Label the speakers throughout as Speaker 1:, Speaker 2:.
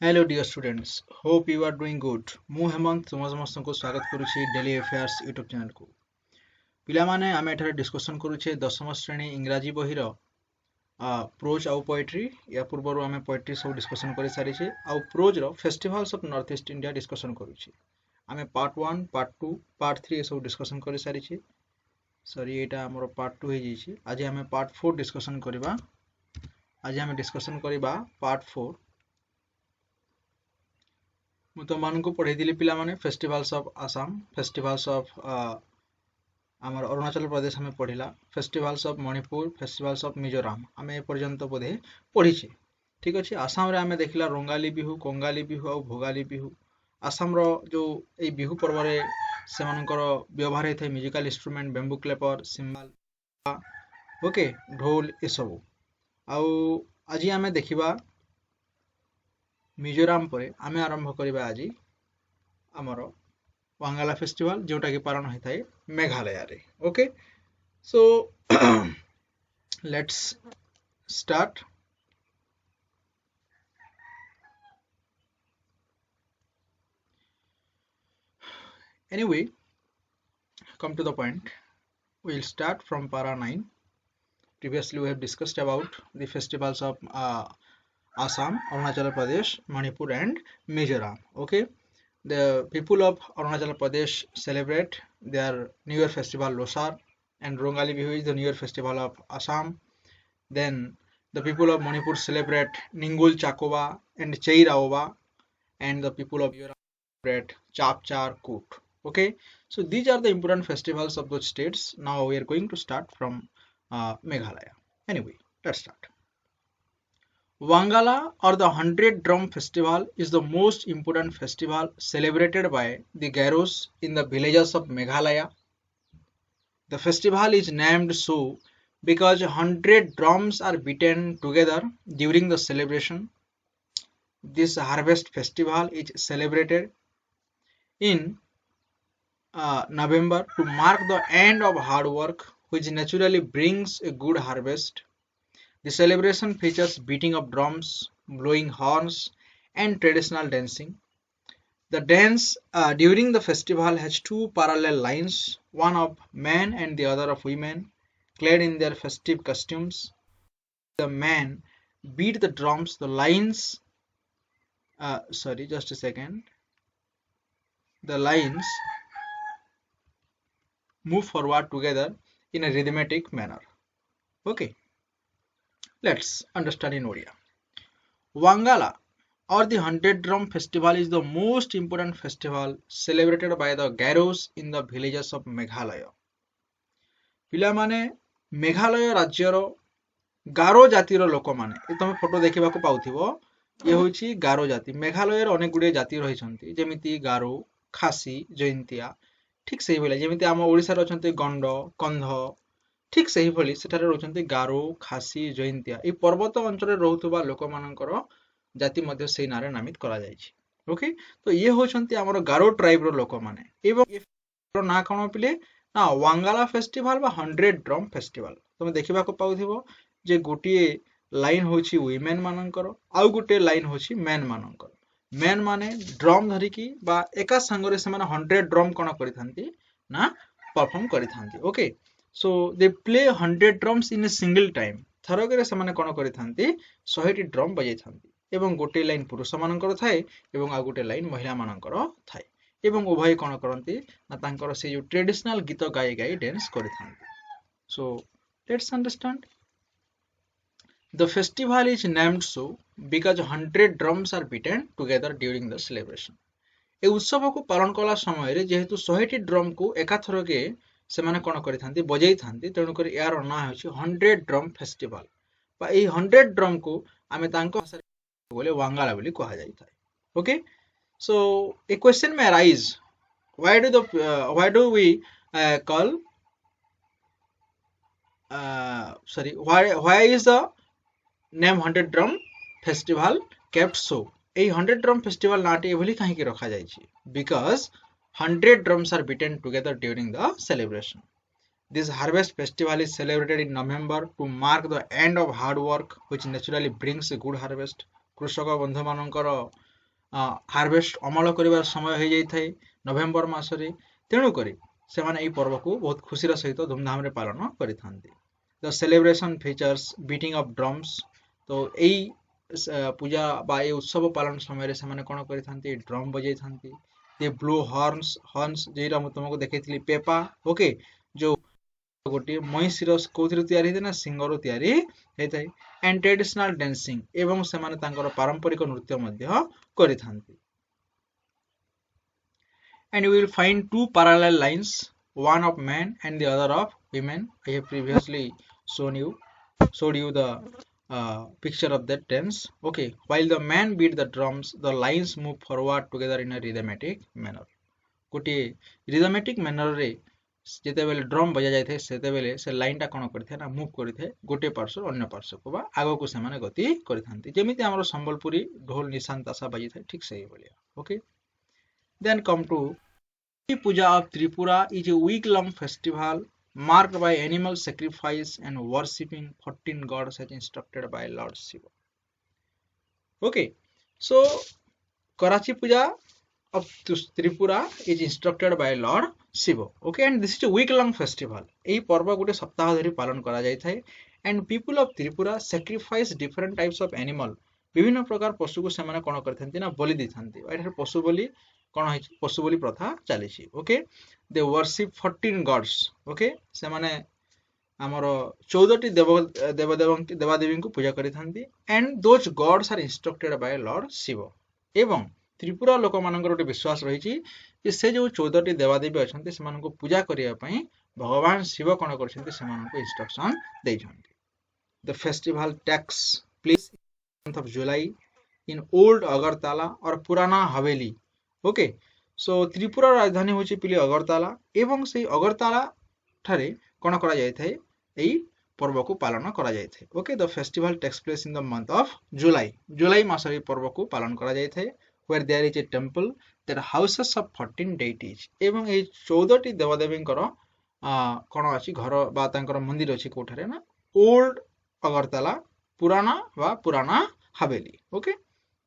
Speaker 1: Hello dear students, hope you are doing good. ମୁଁ ହେମନ୍ତ ତୁମ ସମସ୍ତଙ୍କୁ ସ୍ୱାଗତ କରୁଛି ଡେଲି ଆଫେୟାର୍ସ ୟୁଟ୍ୟୁବ ଚ୍ୟାନେଲକୁ। ପିଲାମାନେ ଆମେ ଏଠାରେ ଡିସ୍କସନ୍ କରୁଛେ ଦଶମ ଶ୍ରେଣୀ ଇଂରାଜୀ ବହିର ପ୍ରୋଜ୍ ଆଉ ପୋଏଟ୍ରି। ୟା ପୂର୍ବରୁ ଆମେ ପୋଏଟ୍ରି ସବୁ ଡିସ୍କସନ୍ କରିସାରିଛେ ଆଉ ପ୍ରୋଜ୍ର festivals of north east India discussion କରୁଛେ। ଆମେ ପାର୍ଟ 1, ପାର୍ଟ 2, ପାର୍ଟ 3 ଏସବୁ ଡିସ୍କସନ୍ କରିସାରିଛେ। ସରି ଏଇଟା ଆମର ପାର୍ଟ 2 ହେଇଯାଇଛି। ଆଜି ଆମେ ପାର୍ଟ 4 ଡିସ୍କସନ୍ କରିବା। ଆଜି ଆମେ ଡିସ୍କସନ୍ କରିବା ପାର୍ଟ 4। ମୁଁ ତୁମମାନଙ୍କୁ ପଢ଼େଇଥିଲି ପିଲାମାନେ festivals of Assam, festivals of ଆମର ଅରୁଣାଚଳ ପ୍ରଦେଶ ଆମେ ପଢ଼ିଲା, festivals of Manipur, festivals of Mizoram ଆମେ ଏପର୍ଯ୍ୟନ୍ତ ବୋଧେ ପଢ଼ିଛେ। ଠିକ୍ ଅଛି। ଆସାମରେ ଆମେ ଦେଖିଲା ରଙ୍ଗାଲି ବିହୁ, କଙ୍ଗାଲି ବିହୁ ଆଉ ଭୋଗାଲି ବିହୁ। ଆସାମର ଯେଉଁ ଏଇ ବିହୁ ପର୍ବରେ ସେମାନଙ୍କର ବ୍ୟବହାର ହେଇଥାଏ ମ୍ୟୁଜିକାଲ ଇନଷ୍ଟ୍ରୁମେଣ୍ଟ, ବେମ୍ବୁ କ୍ଲେପର, ସିମ୍ବାଲ, ଓକେ, ଢୋଲ ଏସବୁ। ଆଉ ଆଜି ଆମେ ଦେଖିବା ମିଜୋରାମ ପରେ ଆମେ ଆରମ୍ଭ କରିବା ଆଜି ଆମର ୱାଙ୍ଗାଲା ଫେଷ୍ଟିଭାଲ, ଯୋଉଟା କି ପାଳନ ହେଇଥାଏ ମେଘାଳୟରେ। Okay, show let's start. Anyway, come to the point. We'll start from para 9. Previously we have discussed about the festivals of Assam, Arunachal Pradesh, Manipur and Mizoram. Okay, the people of Arunachal Pradesh celebrate their New Year festival Losar, and Rongali Bihu is the New Year festival of Assam. Then the people of Manipur celebrate Ningul Chakoba and Cheiraoba, and the people of Mizoram celebrate Chapchar Kut. Okay, so these are the important festivals of those states. Now we are going to start from Meghalaya. Anyway, let's start. Wangala, or the 100 Drum Festival, is the most important festival celebrated by the Garos in the villages of Meghalaya. The festival is named so because 100 drums are beaten together during the celebration. This harvest festival is celebrated in November to mark the end of hard work, which naturally brings a good harvest. The celebration features beating of drums, blowing horns, and traditional dancing. The dance during the festival has two parallel lines, one of men and the other of women, clad in their festive costumes. The men beat the drums, the lines, just a second. The lines move forward together in a rhythmic manner. Okay, let's understand in Odia. Wangala, or the 100 Drum Festival, is the most important festival celebrated by the Garos in the villages of Meghalaya. ପିଲାମାନେ ମେଘାଳୟ ରାଜ୍ୟର ଗାରୋ ଜାତିର ଲୋକମାନେ, ତମେ photo ଦେଖିବାକୁ ପାଉଥିବ, ଇଏ ହେଉଛି ଗାରୋ ଜାତି। ମେଘାଳୟରେ ଅନେକ ଗୁଡ଼ିଏ ଜାତି ରହିଛନ୍ତି, ଯେମିତି ଗାରୋ, ଖାସି, ଜୟନ୍ତିଆ। ଠିକ୍ ସେଇଭଳିଆ ଯେମିତି ଆମ ଓଡ଼ିଶାରେ ଅଛନ୍ତି ଗଣ୍ଡ, କନ୍ଧ, ଠିକ୍ ସେହିଭଳି ସେଠାରେ ରହୁଛନ୍ତି ଗାରୋ, ଖାସି, ଜୟନ୍ତିଆ। ଏହି ପର୍ବତ ଅଞ୍ଚଳରେ ରହୁଥିବା ଲୋକମାନଙ୍କର ଜାତି ମଧ୍ୟ ସେଇ ନାଁରେ ନାମିତ କରାଯାଇଛି। ଓକେ, ତ ଇଏ ହେଉଛନ୍ତି ଆମର ଗାରୋ ଟ୍ରାଇବ୍ର ଲୋକମାନେ। ଏବଂ ଏ ନାଁ କ'ଣ ପିଲେ? ନା ୱାଙ୍ଗାଲା ଫେଷ୍ଟିଭାଲ ବା 100 ଡ୍ରମ୍ ଫେଷ୍ଟିଭାଲ। ତମେ ଦେଖିବାକୁ ପାଉଥିବ ଯେ ଗୋଟିଏ ଲାଇନ୍ ହେଉଛି ୱିମେନ୍ ମାନଙ୍କର, ଆଉ ଗୋଟିଏ ଲାଇନ୍ ହେଉଛି ମେନ୍ ମାନଙ୍କର। ମେନ୍ ମାନେ ଡ୍ରମ୍ ଧରିକି ବା ଏକା ସାଙ୍ଗରେ ସେମାନେ 100 ଡ୍ରମ୍ କ'ଣ କରିଥାନ୍ତି ନା ପରଫର୍ମ କରିଥାନ୍ତି। Okay, so they play 100 drums in a single time. ଥରକରେ ସେମାନେ କ'ଣ କରିଥାନ୍ତି? 100ଟି ଡ୍ରମ୍ ବଜାଇଥାନ୍ତି। ଏବଂ ଗୋଟିଏ ଲାଇନ୍ ପୁରୁଷମାନଙ୍କର ଥାଏ ଏବଂ ଆଉ ଗୋଟିଏ ଲାଇନ୍ ମହିଳାମାନଙ୍କର ଥାଏ। ଏବଂ ଉଭୟ କ'ଣ କରନ୍ତି ନା ତାଙ୍କର ସେଇ ଯେଉଁ ଟ୍ରେଡିସନାଲ ଗୀତ ଗାଇ ଗାଇ ଡ୍ୟାନ୍ସ କରିଥାନ୍ତି। Show let's understand. The festival is named so because 100 drums are beaten together during the celebration. ଏ ଉତ୍ସବକୁ ପାଳନ କଲା ସମୟରେ ଯେହେତୁ 100ଟି ଡ୍ରମ୍କୁ ଏକାଥରକେ ସେମାନେ କ'ଣ କରିଥାନ୍ତି? ବଜାଇଥାନ୍ତି। ତେଣୁକରି ଏହାର ନାଁ ହେଉଛି 100 ଡ୍ରମ୍ ଫେଷ୍ଟିଭାଲ। ବା ଏହି 100 ଡ୍ରମ୍କୁ ଆମେ ତାଙ୍କ ଭାଷାରେ ବୋଲେ ୱାଙ୍ଗାଲା ବୋଲି କୁହାଯାଇଥାଏ। Okay, so a question may arise, why do we call why is the name 100 drum festival kept so? এই 100 drum festival নাটি এভাবে কাহিঁকি রখা যাইছি? Because 100 drums are beaten together during the celebration. This harvest festival is celebrated in November to mark the end of hard work, which naturally brings a good harvest. କୃଷକ ବନ୍ଧୁମାନଙ୍କର harvest अमल कर समय हो जाए नवेम्बर मसरे तेणुक से पर्व को बहुत खुशी सहित धूमधाम रे पालन करते। The celebration features beating of drums. तो यही पूजा बा ये उत्सव पालन समय से कौन करते ड्रम बजे दे ब्लो हॉर्न्स हॉर्न्स जो तुमको देखी पेपा ओके जो गोटे मईंषीर कौन या ना सिंगर या एंड ट्रेडिशनल डांसिंग एवं से पारंपरिक नृत्य कर। And you will find two parallel lines, one of men and the other of women. I have previously showed you the picture of that dance. Okay, while the man beat the drums, the lines move forward together in a rhythmic manner. गोटे rhythmic manner रे जेते बेले drum बजा जाय थे सेते बेले से लाइन टा कोन करथे ना मूव करथे गोटे पार्श्व अन्य पार्श्व को बा आगो को से माने गति करथांती जेमिति हमरो संबलपुरी ढोल निशान तासा बाजी थे ठीक सही बोलिया। Okay, then come to Puja of Tripura is a week-long festival marked by animal sacrifice and worshipping 14 gods as instructed by Lord Shiva. Okay, so Karachi Puja of Tripura is instructed by Lord Shiva. Okay, and this is a week-long festival. এই পর্ব গোটে সপ্তাহ ধরি পালন করা যাই থাকে and people of Tripura sacrifice different types of animal. বিভিন্ন প্রকার পশু को ସେମାନେ কোন କରିଥାନ୍ତି ନା ବଳି ଦେଇଥାନ୍ତି। ଏଠାରେ ପଶୁ ବଳି কোন ହେଇଛି ପଶୁ ବଳି ପ୍ରଥା ଚାଲିଛି। Okay, they worship 14 gods. Okay, ସେମାନେ ଆମର 14ଟି ଦେବାଦେବୀଙ୍କୁ ପୂଜା କରିଥାନ୍ତି and those gods are instructed by Lord Shiva. ଏବଂ ତ୍ରିପୁରା ଲୋକମାନଙ୍କର ଗୋଟେ ବିଶ୍ୱାସ ରହିଛି ଯେ ସେ ଯୋଉ 14ଟି ଦେବାଦେବୀ ଅଛନ୍ତି ସେମାନଙ୍କୁ ପୂଜା କରିବା ପାଇଁ ଭଗବାନ ଶିବ କଣ କରିଛନ୍ତି ସେମାନଙ୍କୁ ଇନଷ୍ଟ୍ରକ୍ସନ ଦେଇଛନ୍ତି। The festival takes place in the month of July in old Agartala or Purana Haveli. Okay, so Tripura राजधानी होची पिली अगरताला एवं से अगरताला ठारे कोन करा जाय थाए एई पर्व को पालन करा जाय थाए। Okay, the festival takes place in the month of July मासरे पर्व को पालन करा जाय थाए where there is a temple that houses of 14 deities एवं ए 14 टी देवदेवींकर कोन अछि घर बा तांकर मंदिर अछि कोठारे ना ओल्ड अगरताला पुराना हवेली। Okay,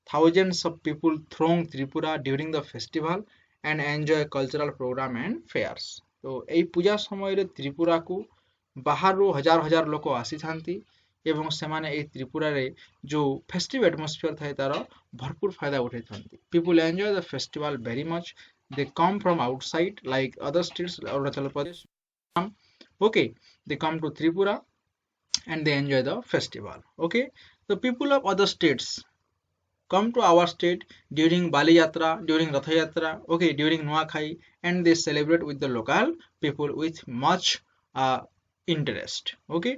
Speaker 1: thousands of people throng Tripura during the festival and enjoy cultural program and fairs. तो एई पूजा समय रे त्रिपुरा को बाहर हजार हजार लोक आसी थांती एवं सेमाने एई त्रिपुरा रे जो फेस्टिव एटमॉस्फियर थाए तार भरपूर फायदा उठाई थांती। People enjoy the festival very much. They come from outside like other states Arunachal Pradesh. Okay, they come to Tripura and they enjoy the festival. Okay, the people of other states come to our state during Bali Yatra, during Ratha Yatra, okay, during Nuakhai, and they celebrate with the local people with much interest. Okay,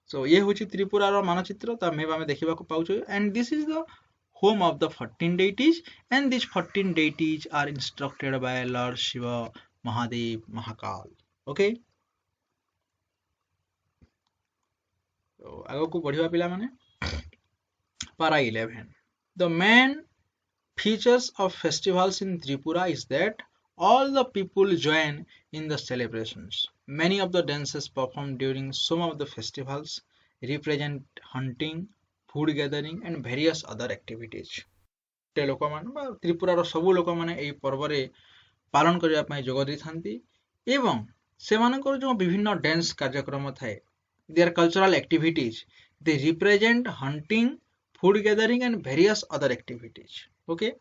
Speaker 1: so ये होची त्रिपुरा रो मानचित्र ता map आमे देखिबा को पाउछु and this is the home of the 14 deities and these 14 deities are instructed by Lord Shiva, Mahadev, Mahakal. Okay, so आगो को बढ़िबा पिला माने para 11. The main features of festivals in Tripura is that all the people join in the celebrations. Many of the dances performed during some of the festivals represent hunting, food gathering and various other activities. ଲୋକମାନେ ବା ତ୍ରିପୁରାର ସବୁ ଲୋକମାନେ ଏହି ପର୍ବରେ ପାଳନ କରିବା ପାଇଁ ଯୋଗ ଦେଇଥାନ୍ତି ଏବଂ ସେମାନଙ୍କର ଯେଉଁ ବିଭିନ୍ନ ଡ୍ୟାନ୍ସ କାର୍ଯ୍ୟକ୍ରମ ଥାଏ their cultural activities they represent hunting, food gathering and various other activities. Okay,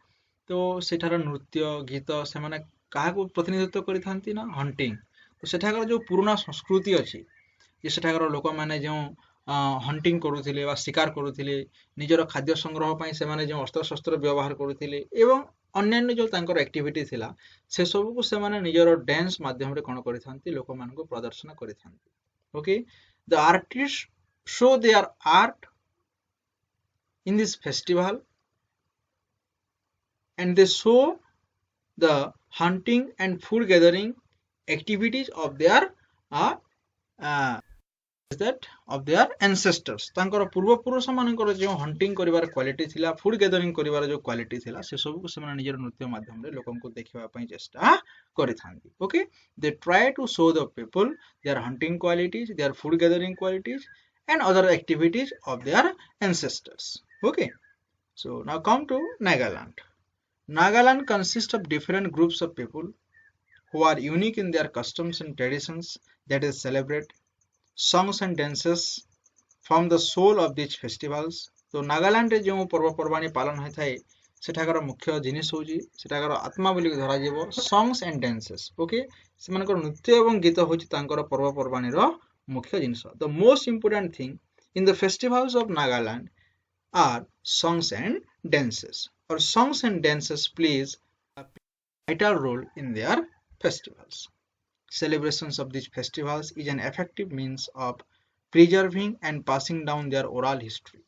Speaker 1: तो सेठार नृत्य गीत से माने काहा को प्रतिनिधित्व करिथांती ना हंटिंग। तो सेठाकर जो पुराना संस्कृति अछि जे सेठाकर लोक माने जो हंटिंग करूथिले वा शिकार करूथिले निजर खाद्य संग्रह पई से माने जो अस्त्र शस्त्र व्यवहार करूथिले एवं अन्यान्य जो तांकर एक्टिविटी थिला से सब को से माने निजर डांस माध्यम रे कोन करिथांती लोक मान को प्रदर्शन करिथांती। Okay, the artist show their art in this festival and they show the hunting and food gathering activities of their ancestors. तांकर पूर्व पुरुष मानकर जो हंटिंग करिवार क्वालिटी थिला फूड गैदरिंग करिवार जो क्वालिटी थिला से सब को से निजर नृत्य माध्यम रे लोकन को देखिबा पई चेष्टा करिथांती। Okay, they try to show the people their hunting qualities, their food gathering qualities and other activities of their ancestors. Okay, So now come to Nagaland. Nagaland consists of different groups of people who are unique in their customs and traditions that is celebrate. Songs and dances form the soul of these festivals. तो नागालैंड रे जो पर्वपर्वाणी पालन होता है सेठाकर मुख्य जिनिस होची सेठाकर आत्मा बोली धरा जीवो सॉन्ग्स एंड डांसेस ओके सेमानकर नृत्य एवं गीत होची तांकर पर्वपर्वाणी रो मुख्य जिनिस the most important thing in the festivals of Nagaland are songs and dances or songs and dances plays a vital role in their festivals. Celebrations of these festivals is an effective means of preserving and passing down their oral history.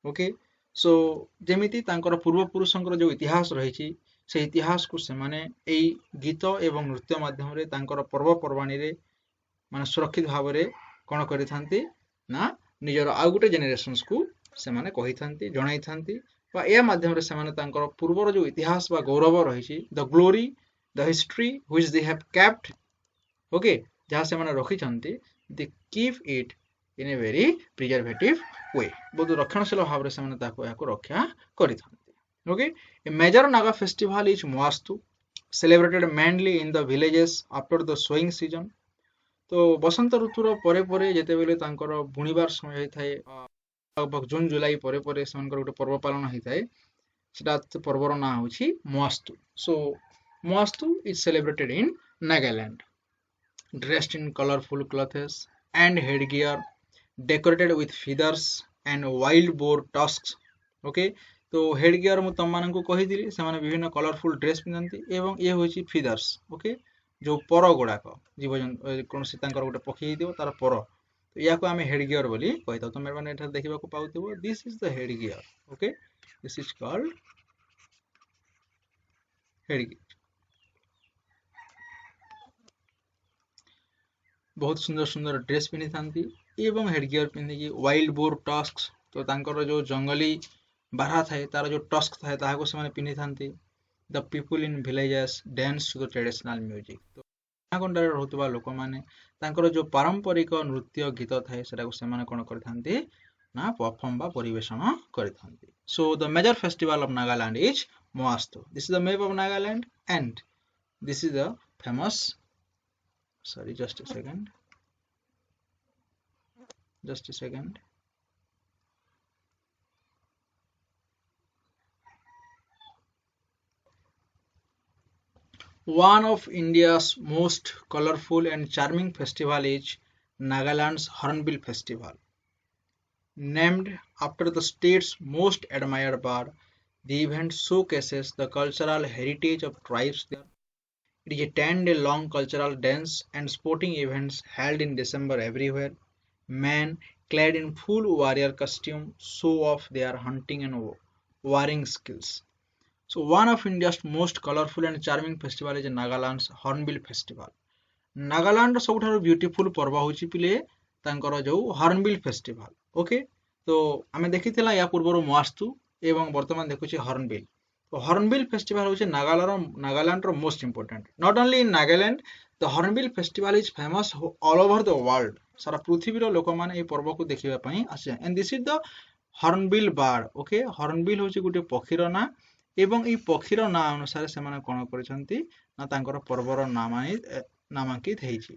Speaker 1: Okay, so ଯେମିତି ତାଙ୍କର ପୂର୍ବପୁରୁଷଙ୍କର ଯୋଉ ଇତିହାସ ରହିଛି ସେ ଇତିହାସକୁ ସେମାନେ ଏଇ ଗୀତ ଏବଂ ନୃତ୍ୟ ମାଧ୍ୟମରେ ତାଙ୍କର ପର୍ବପର୍ବାଣୀରେ ମାନେ ସୁରକ୍ଷିତ ଭାବରେ କ'ଣ କରିଥାନ୍ତି ନା ନିଜର ଆଉ ଗୋଟେ ଜେନେରେସନ୍ସକୁ ସେମାନେ କହିଥାନ୍ତି ଜଣାଇଥାନ୍ତି ବା ଏହା ମାଧ୍ୟମରେ ସେମାନେ ତାଙ୍କର ପୂର୍ବର ଯୋଉ ଇତିହାସ ବା ଗୌରବ ରହିଛି the glory the history which they have kept okay ଯାହା ସେମାନେ ରଖିଛନ୍ତି they keep it in a very preservative way ବହୁତ ରକ୍ଷଣଶୀଳ ଭାବରେ ସେମାନେ ତାକୁ ଏହାକୁ ରକ୍ଷା କରିଥାନ୍ତି okay a major Naga festival is ମୋଆସ୍ତୁ celebrated mainly in the villages after the sowing season तो बसंत ऋतुर परे परे जेतेबेले तांकर बुणिबार समय होइथाय लगभग जून जुलाई परे परे सेमानकर गोटे पर्व पालन होइथाय सेटा पर्वर ना होछि मोआस्तु सो मोआस्तु is celebrated in Nagaland dressed in colorful clothes and headgear decorated with feathers and wild boar tusks okay तो हेडगियर मु तम मानन को कहि दिली से माने विभिन्न कलरफुल ड्रेस पिनंती एवं ये होछि फीदर्स ओके जो पर गुड़ाक जीवजंतु कौन से गोटे पक्षी हो तार पर तो या आम हेडगियर बोली कही था तुम मैंने देखा पाऊँ this is the headgear okay this is called headgear बहुत सुंदर सुंदर ड्रेस पिनी था हेडगियर पिंधिकी वाइल्ड बोर टस्क तो तांकर जो जंगली बारहा थाए तार जो टस्क थाए ताहाको से पिनी था the people in villages dance to the traditional music तो गाँगंडारे रहउतबा लोक माने तांकर जो पारंपरिक नृत्य गीत थाए सेटाको सेमाने कोन करथांती ना परफॉर्म बा परिवेषण करथांती so the major festival of Nagaland is Moastu this is the map of Nagaland and this is the famous sorry just a second One of India's most colorful and charming festival is Nagaland's Hornbill Festival. Named after the state's most admired bird, the event showcases the cultural heritage of tribes there. It is a 10-day-long cultural dance and sporting events held in December everywhere. Men clad in full warrior costume show off their hunting and warring skills. So one of India's most colorful and charming festival is Nagaland's Hornbill Festival. Nagaland सबुठारु beautiful पर्व होची पिले तांकर जो hornbill festival okay तो आमे देखिथिला या पूर्वरो मोआस्तु एवं वर्तमान देखुची हॉर्नबिल तो हॉर्नबिल फेस्टिवल होची नागालैंड रो most important not only in Nagaland the Hornbill Festival is famous all over the world सारा पृथ्वी रो लोक माने ए पर्व को देखिबा पई आसे and this is the hornbill bird okay hornbill होची गुटे पक्षीर ना एवं ई पक्षीर ना अनुसार से माने कोन करछंती ना तांकर पर्वर नामांकित हेछि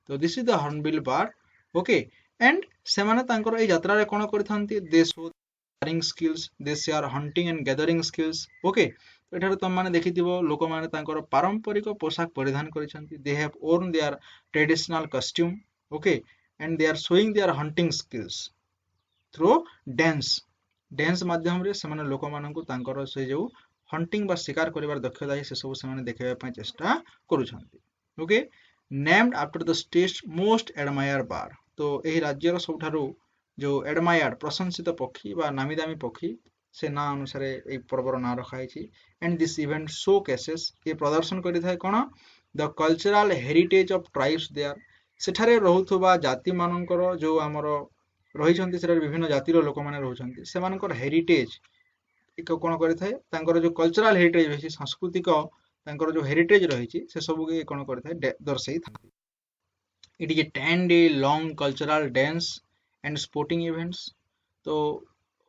Speaker 1: तो this is the hornbill bird okay and से माने तांकर ए यात्रा रे कोन करथंती they show warring skills they share hunting and gathering skills okay तो एठार तुम माने देखिथिबो लोक माने तांकर पारंपरिक पोशाक परिधान करछंती they have worn their traditional costume okay and they are showing their hunting skills through dance माध्यम रे से माने लोक माननकु तांकर से जो हंटिंग बा शिकार करिवार दक्षता है से सब से माने देखाइबा पई चेष्टा करूछंती okay named after the state's most admire bird तो एही राज्यर सबठारु जो एडमायर्ड प्रशंसित पक्षी बा नामी दामी पक्षी से ना अनुसार ए पर्वर ना रखाइछि and this event showcases ये प्रदर्शन करिथाय कोन the cultural heritage of tribes there सेठारे रहुथबा जाति मानकर जो हमर रहिछंती सेठारे विभिन्न जातिर लोक माने रहुछंती सेमानकर हेरिटेज एक कोन करिथाय तांकर जो कल्चरल हेरिटेज रहिछि सांस्कृतिक तांकर जो हेरिटेज रहिछि से सब के कोन करिथाय दर्शाई थांती it is a 10-day long cultural dance and sporting events तो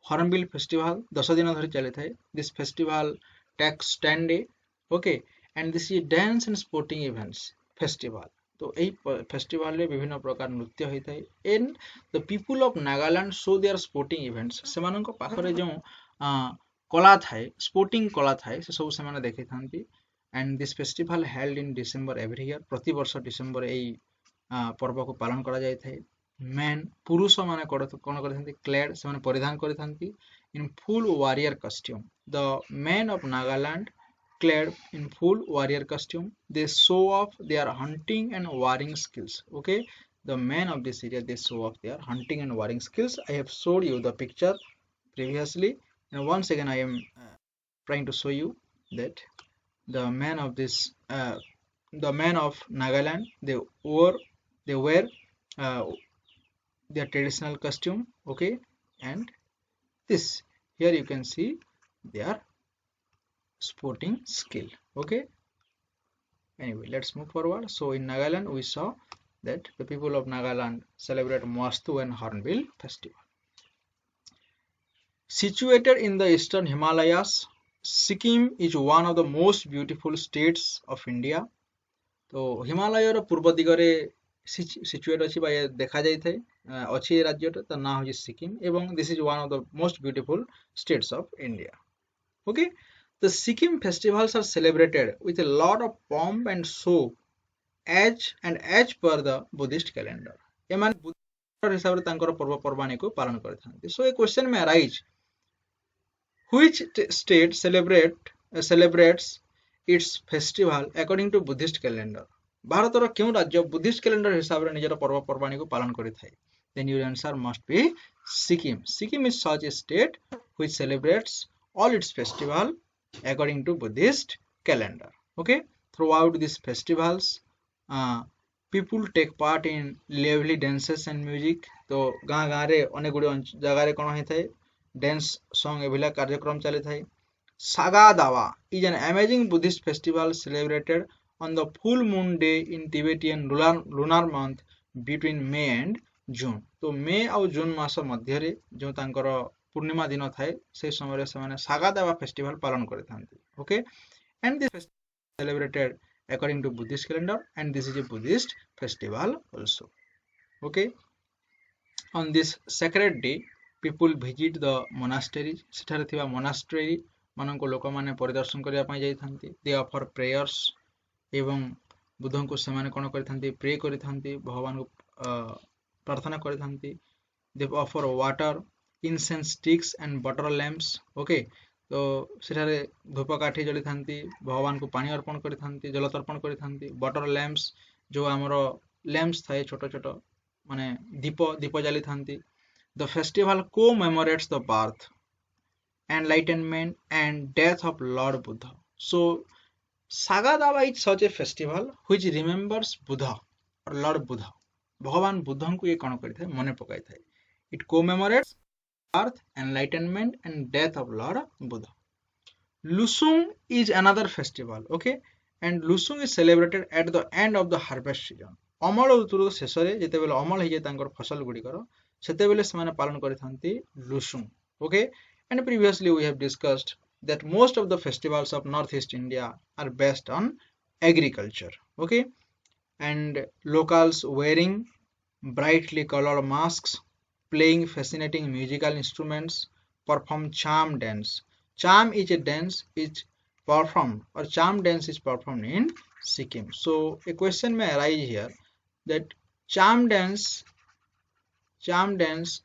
Speaker 1: हॉर्नबिल फेस्टिवल 10 दिन धरी चली थाए. This festival takes 10 days. Okay, and this is dance and sporting events festival. तो यही फेस्टिवल रे विभिन्न प्रकार नृत्य होता है. And the people of Nagaland show their sporting events. सेमानक पाखरे जो कला थाए, स्पोर्टिंग कला थाए, से सब से माने देखै थांती. And this festival held in December every year. प्रति वर्ष डिसेंबर एई पर्व को पालन करा जाय थाए. मैन पुरुष माने कोन करथांती क्लेड से माने परिधान करथांती in full warrior costume. The men of Nagaland clad in full warrior costume. They show off their hunting and warring skills. Okay, the men of this area, they show off their hunting and warring skills. I have showed you the picture previously, and once again I am trying to show you that the men of this the men of Nagaland, they wear their traditional costume. Okay, and this here you can see their sporting skill. Okay, anyway, let's move forward. So in Nagaland we saw that the people of Nagaland celebrate Mastu and Hornbill festival. Situated in the eastern Himalayas, Sikkim is one of the most beautiful states of India. तो हिमालय रो पूर्व दिगरे situate अछि बा देखा जाय थाए अछि राज्यटा त ना होछि सिक्किम एवं this is one of the most beautiful states of India. Okay, the Sikkim festivals are celebrated with a lot of pomp and show as per the Buddhist calendar. एमान बुद्ध हिसाब रे तांकर पर्व पर्वाणी को पालन करथांती. So a question may arise, which state celebrates its festival according to Buddhist calendar? Bharat रो क्यों राज्य Buddhist calendar हिसाब रे निजर पर्व पर्वाणी को पालन करिथाय? Then your answer must be Sikkim. Sikkim is such a state which celebrates all its festival according to Buddhist calendar. Okay, throughout these festivals people take part in lively dances and music. तो गाँ गाँ रे अनेक गुड़े जगह रे कोन होइथाय dance song एभिला कार्यक्रम चले थाय. Saga Dawa is an amazing Buddhist festival celebrated on the full moon day in Tibetan lunar month between May and June. तो मे और जून मास मध्य रे जो तांकर पूर्णिमा दिन थाए से समय रे से सागा देवा फेस्टिवल पालन करथांती. Okay, and this festival celebrated according to Buddhist calendar and this is a Buddhist festival also. Okay, on this sacred day people visit the monasteries. सेठारे थिबा मोनास्टरी मानको लोक माने परिदर्शन करिया पई जाई थांती. दे ऑफर प्रेयर्स एवं बुद्धों को सेमाने कोन करथांती प्रे करथांती, भगवान को प्रार्थना करथांती. They offer water, incense sticks and butter lamps. Okay, तो सेठारे धूप काठी जली थांती, भगवान को पानी अर्पण करि थांती, जल तर्पण करि थांती. बटर लैम्प्स जो हमरो लैम्प्स थाए छोट छोट माने दीप जली थांती. The festival commemorates the birth, enlightenment and death of Lord Buddha. So Saga Dawa is such a festival which remembers Buddha or Lord Buddha. भगवान बुद्धं को ये कोन करि थाए मने पकाई थाए. It commemorates birth, enlightenment and death of Lord Buddha. Lusung is another festival. Okay, and Lusung is celebrated at the end of the harvest season. अमल ऋतुर शेष रे जेते बेले अमल हे जे तांकर फसल गुडी कर सेते बेले से माने पालन करिथांती Lusung. Okay, and previously we have discussed that most of the festivals of northeast India are based on agriculture. Okay, and locals wearing brightly colored masks, playing fascinating musical instruments, perform charm dance. Charm is a dance is performed or charm dance is performed in Sikkim. So a question may arise here that charm dance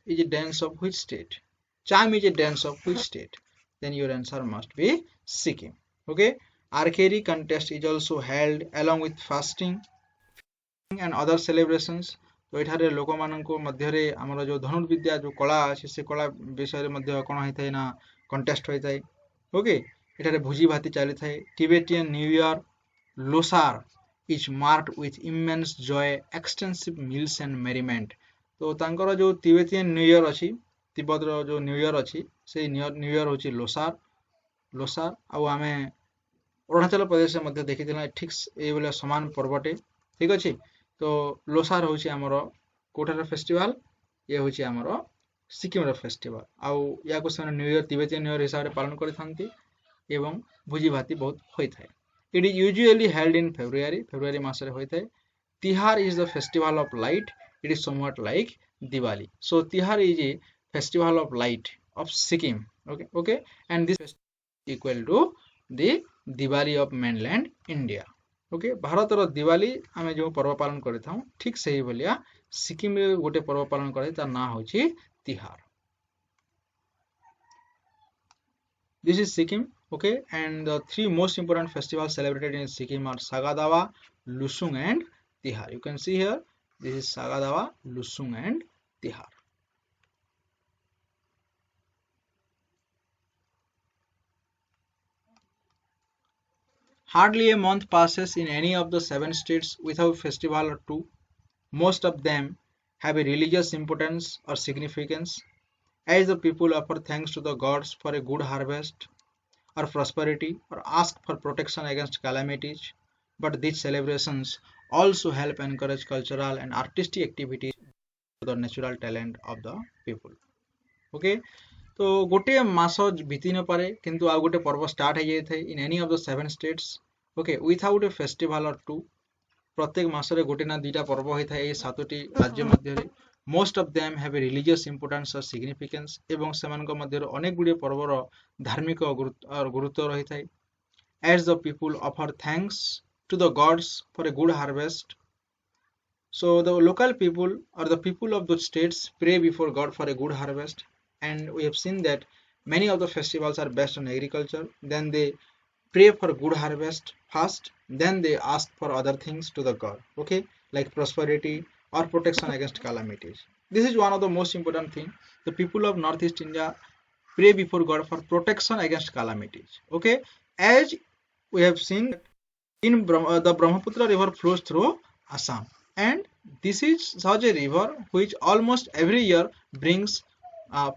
Speaker 1: is a dance of which state? Charm is a dance of which state? Then your answer must be Sikkim. Okay, archery contest is also held along with fasting and other celebrations. तो एठारे लोक माननको मध्य रे हमर जो धनुर्विद्या जो कला अछि से कला विषय रे मध्य कोन होय थाय ना कंटेस्ट होय थाय. ओके, एठारे भुजी भाती चली थाय. Tibetan new year Losar is marked with immense joy, extensive meals and merriment. तो तांकर जो तिबेटियन न्यू ईयर अछि, तिब्बत रो जो न्यू ईयर अछि से न्यू ईयर होछि लोसार आ आमे अरुणाचल प्रदेश मध्य देखिथिला ठीक ए बेले समान पर्वटे. ठीक अछि, तो लोसार होछि हमरो कोठार फेस्टिवल, ये होछि हमरो सिक्किम रो फेस्टिवल आउ या को न्यू ईयर तिब्बतीय न्यू ईयर हिसाब रे पालन करिथांती एवं भोजी भाती बहुत होई थाए। It is usually held in February मास रे होई थाए। Tihar is the festival of light, it is somewhat like Diwali. So Tihar is a festival of light of Sikkim. Okay, and this is equal to the Diwali of mainland India. Okay, Bharat रो दिवाली आमे जो पर्व पालन करथाउ ठीक सही भलिया सिक्किम रे गोटे पर्व पालन करे तार ना होची तिहार। This is Sikkim. Okay, and the three most important festivals celebrated in Sikkim are Saga Dawa, Lusung and Tihar. You can see here, this is Saga Dawa, Lusung and Tihar. Hardly a month passes in any of the 7 states without festival or two. Most of them have a religious importance or significance, as the people offer thanks to the gods for a good harvest or prosperity or ask for protection against calamities. But these celebrations also help encourage cultural and artistic activities to the natural talent of the people. Okay, तो गोटे मास बीती न पारे किंतु आ गोटे पर्व start हो जाए थे in any of the 7 states. Okay, without A festival और टू प्रत्येक मासरे गोटे ना दुईटा पर्व होता है 7टी राज्य मध्य रे। Most of them have a religious importance और सिग्निफिकेंस एवं सेमानक मध्य अनेक गुडी पर्वर धार्मिक और गुरुत्व रही थाए। As the people offer thanks to the gods for a good harvest, so the local people or the people of those states pray before God for a good harvest, and we have seen that many of the festivals are based on agriculture. Then they pray for good harvest first, then they ask for other things to the God, okay, like prosperity or protection against calamities. This is one of the most important thing. The people of Northeast India pray before God for protection against calamities. Okay, as we have seen in the Brahmaputra river flows through Assam, and this is such a river which almost every year brings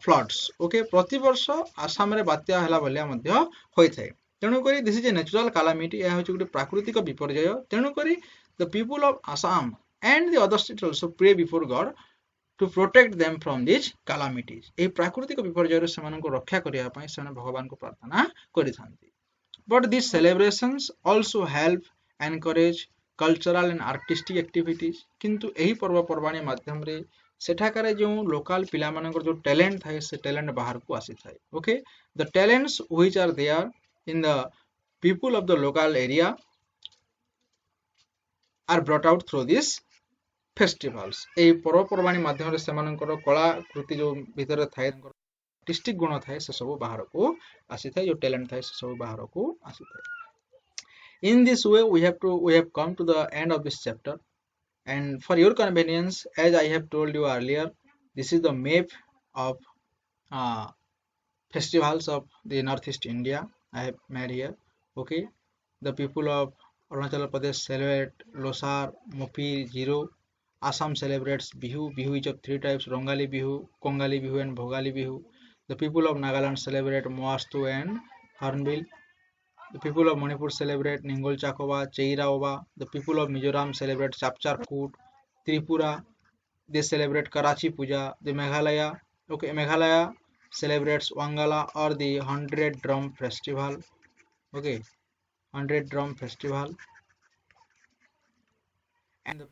Speaker 1: floods. Okay, प्रति वर्ष आसाम रे बात्या हला भलिया मध्य होई थाए। तेणु करी this is a natural calamity, या होची गुटे प्राकृतिक विपर्यय। तेणु करी the people of Assam and the other state also pray before god to protect them from this calamities. ए प्राकृतिक विपर्यय रे सेमानन को रक्षा करिया पई सेना भगवान को प्रार्थना करिथांती। But these celebrations also help encourage cultural and artistic activities. किंतु यही पर्व पर्वाणी माध्यम रे सेठाकारे जो लोकल पिला मानकर जो टैलेंट थाए से टैलेंट बाहर को आसी थाए। Okay, the talents which are there in the people of the local area are brought out through this festivals. एही पर्व पर्वाणी माध्यम रे सेमानकर कला कृति जो भीतर थाए आर्टिस्टिक गुण थाए से सब बाहर को आसी थाए, जो टैलेंट थाए से सब बाहर को आसी थाए। In this way we have come to the end of this chapter, and for your convenience, as I have told you earlier, this is the map of festivals of the Northeast India I have made here. Okay, the people of Arunachal Pradesh celebrate Losar, Mopi, Jiro. Assam celebrates Bihu. Bihu is of 3 types: Rongali Bihu, Kongali Bihu and Bhogali Bihu. The people of Nagaland celebrate Moastu and Hornbill. The people of Manipur celebrate Ningol Chakova, Cheiraoba. The people of Mizoram celebrate Chapchar Kut. Tripura, they celebrate Karachi Puja. The Meghalaya celebrates Wangala or the 100 Drum Festival. Okay, 100 Drum Festival. And the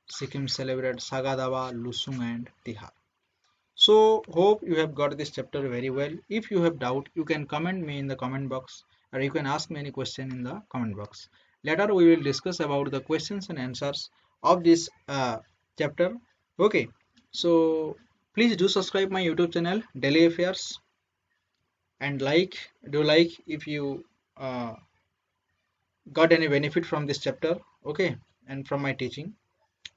Speaker 1: Sikkim celebrates Saga Dawa, Lusung and Tihar. So hope you have got this chapter very well. If you have doubt, you can comment me in the comment box, or you can ask me any question in the comment box. Later we will discuss about the questions and answers of this chapter. Okay, so please do subscribe my YouTube channel Daily Affairs, and do like if you got any benefit from this chapter, okay, and from my teaching.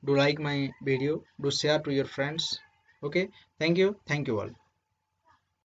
Speaker 1: Do like my video, do share to your friends. Okay, thank you all.